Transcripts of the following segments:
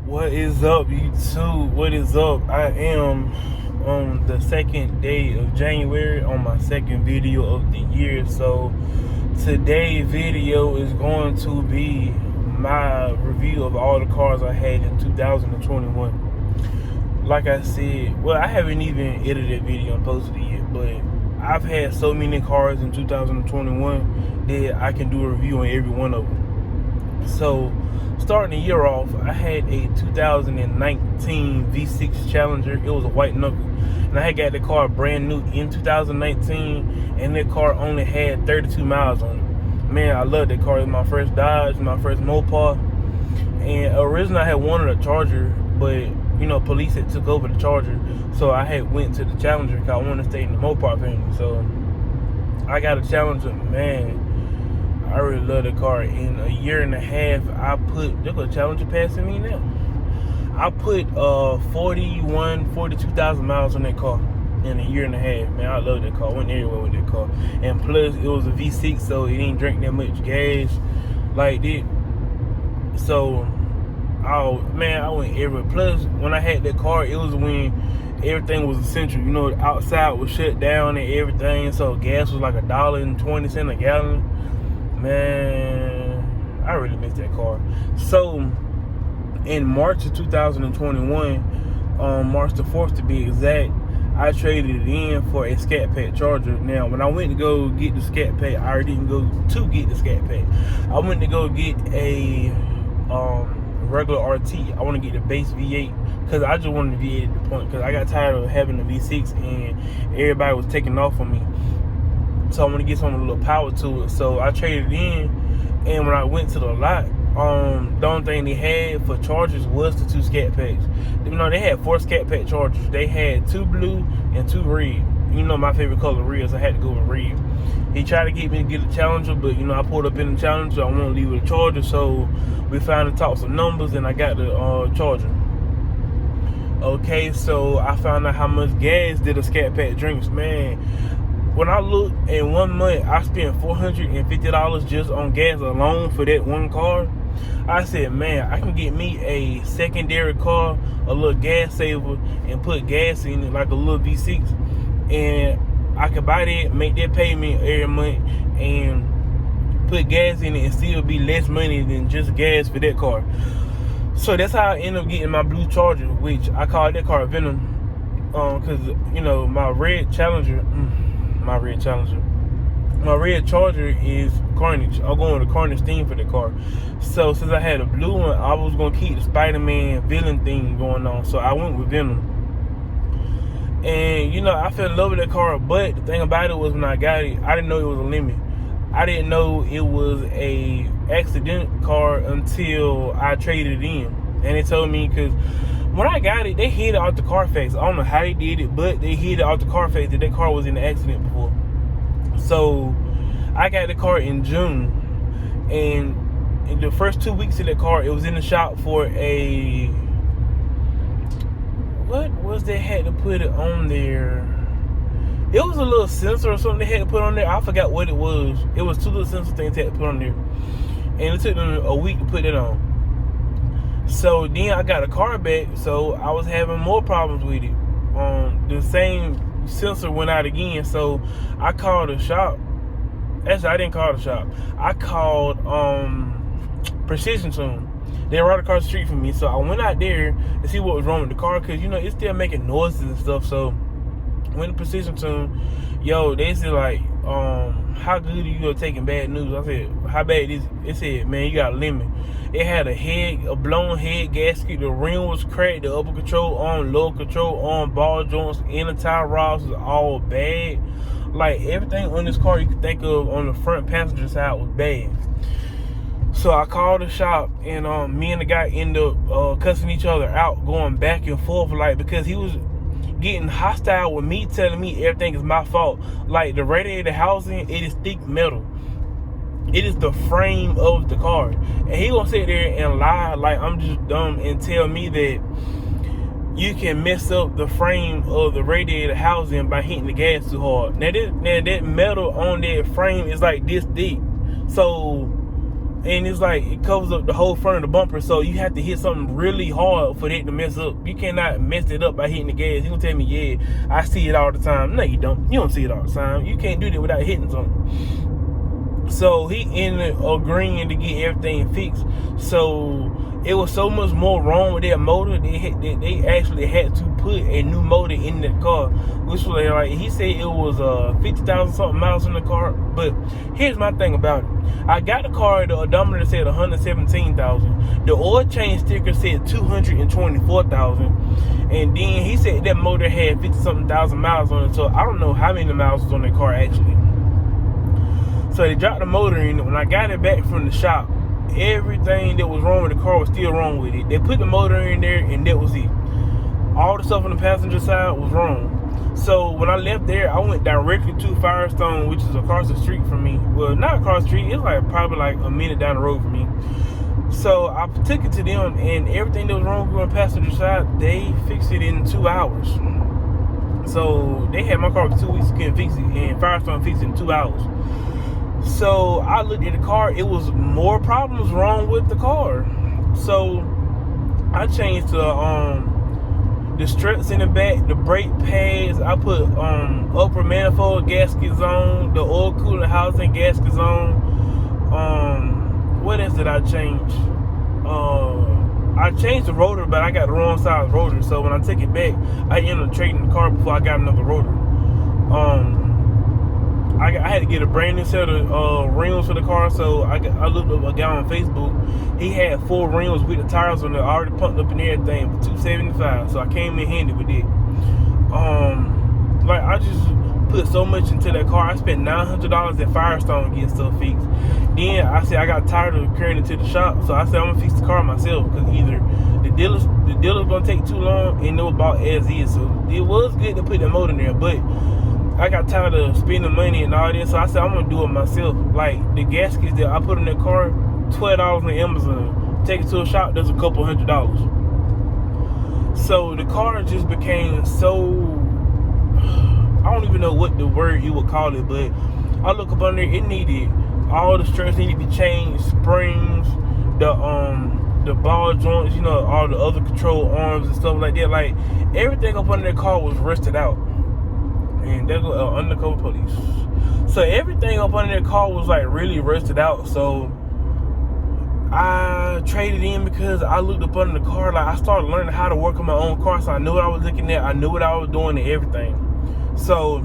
What is up, YouTube? What is up? I am on the second day of January on my second video of the year. So today's video is going to be my review of all the cars I had in 2021. Like I said, well, I haven't even edited a video and posted it yet, but I've had so many cars in 2021 that I can do a review on every one of them. So starting the year off, I had a 2019 V6 Challenger. It was a white knuckle, and I had got the car brand new in 2019, and that car only had 32 miles on it. Man, I love that car. It was my first Dodge, my first Mopar, and originally I had wanted a Charger, but you know, police had took over the Charger, so I had went to the Challenger because I wanted to stay in the Mopar family. So I got a Challenger. Man, I really love the car. In a year and a half, I put, look at Challenger passing me now. I put 42,000 miles on that car in a year and a half. Man, I love that car. I went everywhere with that car. And plus, it was a V6, so it didn't drink that much gas like that. So, oh man, I went everywhere. Plus, when I had that car, it was when everything was essential. You know, outside was shut down and everything, so gas was like $1.20 a gallon. Man, I really miss that car. So in March of 2021, March the 4th to be exact, I traded it in for a Scat Pack Charger. Now, when I went to go get the Scat Pack, I already didn't go to get the Scat Pack. I went to go get a regular RT. I want to get the base V8 because I just wanted the V8 at the point, because I got tired of having the V6 and everybody was taking off on me. So I want to get some little power to it. So I traded in, and when I went to the lot, the only thing they had for chargers was the 2 Scat Packs. You know, they had 4 Scat Pack chargers. They had 2 blue and 2 red. You know my favorite color red, so I had to go with red. He tried to get me to get a Challenger, but you know, I pulled up in the Challenger. I want to leave with a Charger, so we finally talked some numbers, and I got the Charger. Okay, so I found out how much gas did a Scat Pack drinks. Man, when I looked, in 1 month, I spent $450 just on gas alone for that one car. I said, man, I can get me a secondary car, a little gas saver, and put gas in it like a little V6. And I could buy that, make that payment every month, and put gas in it and still be less money than just gas for that car. So that's how I ended up getting my blue Charger, which I call that car Venom. Because, you know, my red Charger is Carnage. I'm going with the Carnage theme for the car. So since I had a blue one, I was going to keep the Spider-Man villain thing going on. So I went with Venom. And, you know, I fell in love with that car. But the thing about it was, when I got it, I didn't know it was a limit. I didn't know it was a accident car until I traded it in. And they told me, because when I got it, they hid it out the Carfax. I don't know how they did it, but they hid it out the Carfax that car was in an accident before. So I got the car in June, and in the first 2 weeks of that car, it was in the shop for a, what was they had to put it on there? It was a little sensor or something they had to put on there. I forgot what it was. It was 2 little sensor things they had to put on there, and it took them a week to put it on. So then I got a car back, so I was having more problems with it. The same sensor went out again, so I called the shop. Actually, I didn't call the shop. I called Precision Tune. They're right across the street from me, so I went out there to see what was wrong with the car, because you know it's still making noises and stuff. So went to Precision Tune. Yo, they said like, how good are you at taking bad news? I said, how bad is it? It said, man, you got a limit. It had a blown head gasket. The rim was cracked. The upper control arm, lower control arm, ball joints, inner tie rods was all bad. Like, everything on this car you could think of on the front passenger side was bad. So I called the shop, and me and the guy ended up cussing each other out, going back and forth, like, because he was getting hostile with me, telling me everything is my fault. Like, the radiator housing, it is thick metal. It is the frame of the car. And he gonna sit there and lie like I'm just dumb and tell me that you can mess up the frame of the radiator housing by hitting the gas too hard. Now that metal on that frame is like this thick. So and it's like it covers up the whole front of the bumper, so you have to hit something really hard for that to mess up. You cannot mess it up by hitting the gas. You gonna tell me, yeah, I see it all the time. No, you don't. You don't see it all the time. You can't do that without hitting something. So he ended up agreeing to get everything fixed. So it was so much more wrong with their motor. They actually had to put a new motor in the car, which was like, he said it was 50,000 something miles in the car. But here's my thing about it. I got the car, the odometer said 117,000. The oil change sticker said 224,000. And then he said that motor had 50 something thousand miles on it. So I don't know how many miles was on that car actually. So they dropped the motor in it. When I got it back from the shop, everything that was wrong with the car was still wrong with it. They put the motor in there and that was it. All the stuff on the passenger side was wrong. So when I left there, I went directly to Firestone, which is across the street from me. Well, not across the street, it's like probably like a minute down the road from me. So I took it to them, and everything that was wrong with the passenger side, they fixed it in 2 hours. So they had my car for 2 weeks, couldn't fix it, and Firestone fixed it in 2 hours. So I looked at the car, it was more problems wrong with the car. So I changed the struts in the back, the brake pads. I put upper manifold gaskets on, the oil coolant housing gaskets on. What else did I change? I changed the rotor, but I got the wrong size rotor. So when I took it back, I ended up trading the car before I got another rotor. I had to get a brand new set of rims for the car, so I looked up a guy on Facebook. He had 4 rims with the tires on it, already pumped up and everything for $275. So I came in handy with it. Like I just put so much into that car. I spent $900 at Firestone getting stuff fixed. Then I said I got tired of carrying it to the shop, so I said I'm gonna fix the car myself, because either the dealer's gonna take too long, and it was about as is. So it was good to put the motor in there, but I got tired of spending money and all this, so I said I'm gonna do it myself. Like the gaskets that I put in the car, $12 on Amazon. Take it to a shop, there's a couple $100. So the car just became so, I don't even know what the word you would call it, but I look up under it needed, all the struts needed to be changed, springs, the ball joints, you know, all the other control arms and stuff like that. Like everything up under the car was rusted out. And there go undercover police. So everything up under the car was like really rusted out. So I traded in because I looked up under the car. Like I started learning how to work on my own car, so I knew what I was looking at. I knew what I was doing and everything. So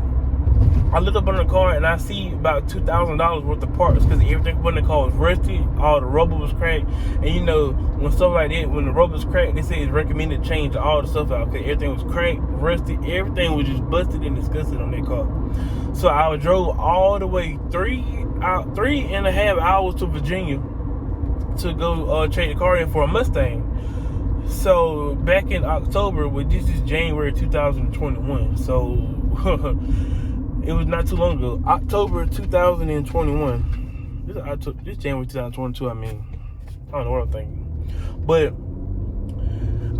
I looked up under the car and I see about $2,000 worth of parts, because everything up under the car was rusty. All the rubber was cracked. And you know, when stuff like that, when the rubber's cracked, they say it's recommended to change all the stuff out, because everything was cracked, rusty, everything was just busted and disgusted on that car. So I drove all the way 3.5 hours to Virginia to go trade the car in for a Mustang. So back in October, this is January 2021. So it was not too long ago. October 2021. This January 2022, I mean. I don't know what I'm thinking. But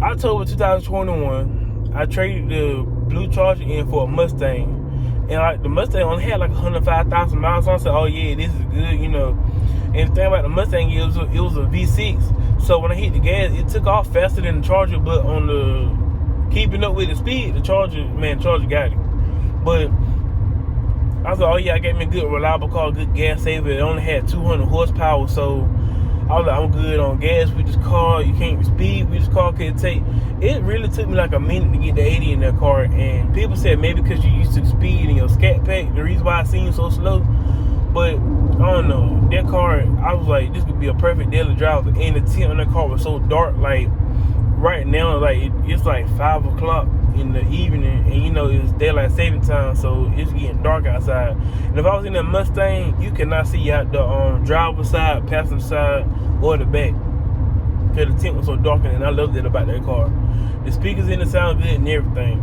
October 2021, I traded the Blue Charger in for a Mustang. And like the Mustang only had like 105,000 miles on. So oh yeah, this is good, you know. And the thing about the Mustang, it was a V6. So when I hit the gas, it took off faster than the Charger, but on the keeping up with the speed, the Charger got it. But I was like, oh yeah, I got me a good reliable car, good gas saver. It only had 200 horsepower, so I was like, I'm good on gas with this car. You can't speed with this car. It really took me like a minute to get to 80 in that car. And people said maybe because you used to speed in your scat pack, the reason why I seemed so slow. But I don't know, that car, I was like, this could be a perfect daily driver. And the tint on that car was so dark. Like right now, like it's like 5 o'clock in the evening, and you know it's daylight saving time, so it's getting dark outside. And if I was in that Mustang, you cannot see out the driver's side, passenger side, or the back, because the tint was so dark. And I loved it about that car. The speakers in it sound good and everything.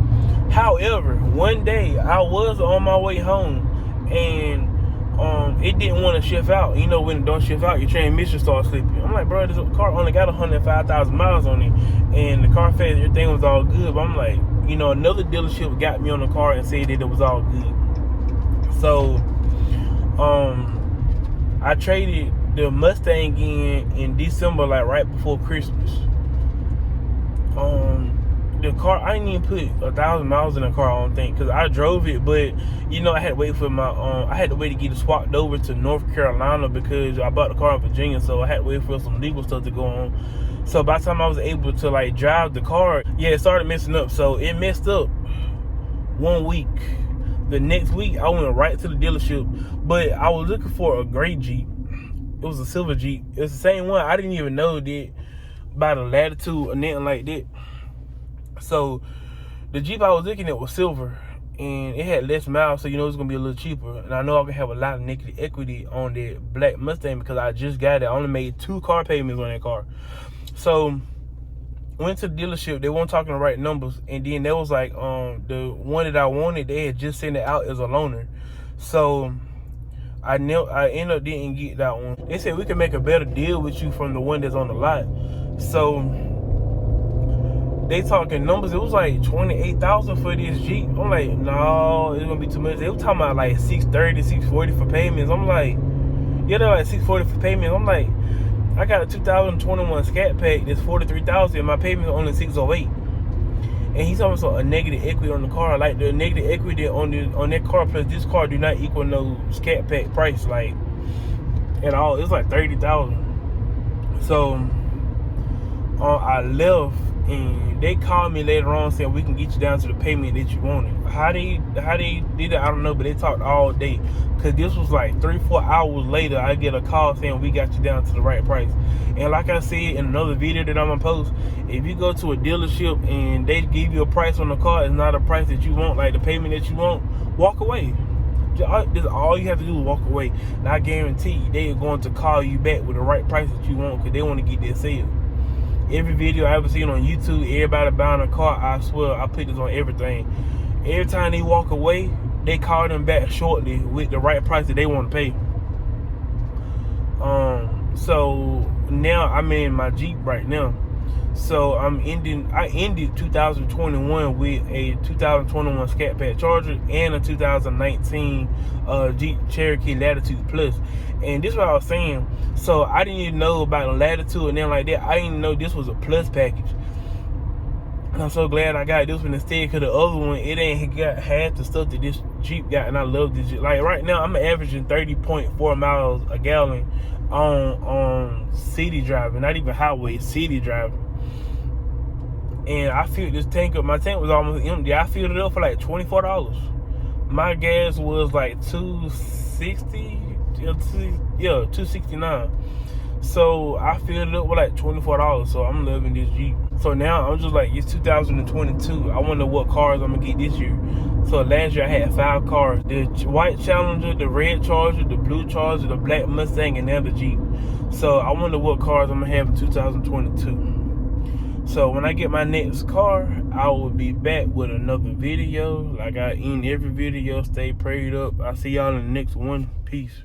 However, one day I was on my way home, and it didn't want to shift out. You know, when it don't shift out, your transmission starts slipping. I'm like, bro, this car only got 105,000 miles on it, and the car said everything was all good. But I'm like, you know, another dealership got me on the car and said that it was all good. So I traded the Mustang in December, like right before Christmas. The car, I didn't even put 1,000 miles in the car, I don't think, because I drove it, but I had to wait for I had to wait to get it swapped over to North Carolina because I bought the car in Virginia, so I had to wait for some legal stuff to go on. So by the time I was able to like drive the car, it started messing up. So it messed up 1 week. The next week, I went right to the dealership, but I was looking for a gray Jeep. It was a silver Jeep. It's the same one. I didn't even know that by the Latitude or nothing like that. So the Jeep I was looking at was silver, and it had less miles, so it's gonna be a little cheaper. And I know I'm gonna have a lot of negative equity on that black Mustang because I just got it. I only made 2 car payments on that car. So went to the dealership. They weren't talking the right numbers, and then there was like the one that I wanted, they had just sent it out as a loaner. So I ended up didn't get that one. They said we can make a better deal with you from the one that's on the lot. So they talking numbers. It was like 28,000 for this Jeep. I'm like, no, it's gonna be too much. They were talking about like 630, 640 for payments. I'm like, they're like 640 for payments. I'm like, I got a 2021 Scat Pack that's 43,000. My payment is only 608. And he's talking about a negative equity on the car. Like the negative equity on that car plus this car do not equal no Scat Pack price, like at all. It's like 30,000. So I left, and they called me later on saying we can get you down to the payment that you wanted. How they did it, I don't know, but they talked all day. Cause this was like 3-4 hours later, I get a call saying we got you down to the right price. And like I said in another video that I'm gonna post, if you go to a dealership and they give you a price on the car, it's not a price that you want, like the payment that you want, walk away. This all you have to do is walk away. And I guarantee you, they are going to call you back with the right price that you want, because they want to get their sale. Every video I ever seen on YouTube, everybody buying a car, I swear, I put this on everything. Every time they walk away, they call them back shortly with the right price that they want to pay. So now I'm in my Jeep right now. So I ended 2021 with a 2021 Scat Pack Charger and a 2019 Jeep Cherokee Latitude Plus. And this is what I was saying. So I didn't even know about the Latitude and then like that. I didn't know this was a plus package. And I'm so glad I got this one instead, because the other one, it ain't got half the stuff that this Jeep got, and I love this Jeep. Like right now, I'm averaging 30.4 miles a gallon on city driving, not even highway, city driving. And I filled this tank up. My tank was almost empty. I filled it up for like $24. My gas was like $260, $269. So I filled it up with like $24. So I'm loving this Jeep. So now I'm just like, it's 2022. I wonder what cars I'm gonna get this year. So last year I had 5 cars: the white Challenger, the red Charger, the blue Charger, the black Mustang, and now the Jeep. So I wonder what cars I'm gonna have in 2022. So when I get my next car, I will be back with another video. Like I end every video, stay prayed up. I'll see y'all in the next one. Peace.